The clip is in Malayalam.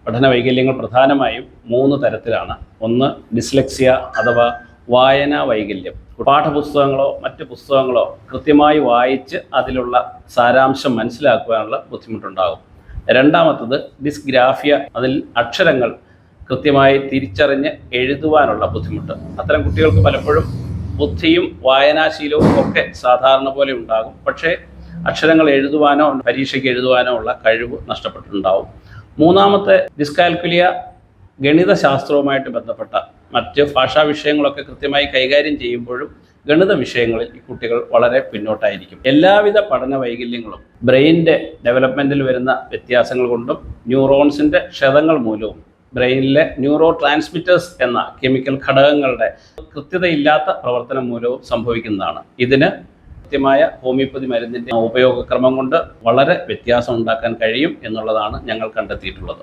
പഠന വൈകല്യങ്ങൾ പ്രധാനമായും 3 തരത്തിലാണ്. ഒന്ന് ഡിസ്ലെക്സിയ അഥവാ വായനാ വൈകല്യം. പാഠപുസ്തകങ്ങളോ മറ്റ് പുസ്തകങ്ങളോ കൃത്യമായി വായിച്ച് അതിലുള്ള സാരാംശം മനസ്സിലാക്കുവാനുള്ള ബുദ്ധിമുട്ടുണ്ടാകും. രണ്ടാമത്തത് ഡിസ്ഗ്രാഫിയ, അതിൽ അക്ഷരങ്ങൾ കൃത്യമായി തിരിച്ചറിഞ്ഞ് എഴുതുവാനുള്ള ബുദ്ധിമുട്ട്. അത്തരം കുട്ടികൾക്ക് പലപ്പോഴും ബുദ്ധിയും വായനാശീലവും ഒക്കെ സാധാരണ പോലെ ഉണ്ടാകും, പക്ഷേ അക്ഷരങ്ങൾ എഴുതുവാനോ പരീക്ഷയ്ക്ക് എഴുതുവാനോ ഉള്ള കഴിവ് നഷ്ടപ്പെട്ടിട്ടുണ്ടാവും. മൂന്നാമത്തെ ഡിസ്കാൽക്കുലിയ, ഗണിതശാസ്ത്രവുമായിട്ട് ബന്ധപ്പെട്ട മറ്റ് ഭാഷാ വിഷയങ്ങളൊക്കെ കൃത്യമായി കൈകാര്യം ചെയ്യുമ്പോഴും ഗണിത വിഷയങ്ങളിൽ ഈ കുട്ടികൾ വളരെ പിന്നോട്ടായിരിക്കും. എല്ലാവിധ പഠന വൈകല്യങ്ങളും ബ്രെയിനിൻ്റെ ഡെവലപ്മെൻറ്റിൽ വരുന്ന വ്യത്യാസങ്ങൾ കൊണ്ടും ന്യൂറോൺസിൻ്റെ ക്ഷതങ്ങൾ മൂലവും ബ്രെയിനിലെ ന്യൂറോ ട്രാൻസ്മിറ്റേഴ്സ് എന്ന കെമിക്കൽ ഘടകങ്ങളുടെ കൃത്യതയില്ലാത്ത പ്രവർത്തനം മൂലവും സംഭവിക്കുന്നതാണ്. ഇതിന് കൃത്യമായ ഹോമിയോപ്പതി മരുന്നിൻ്റെ ഉപയോഗക്രമം കൊണ്ട് വളരെ വ്യത്യാസം ഉണ്ടാക്കാൻ കഴിയും എന്നുള്ളതാണ് ഞങ്ങൾ കണ്ടെത്തിയിട്ടുള്ളത്.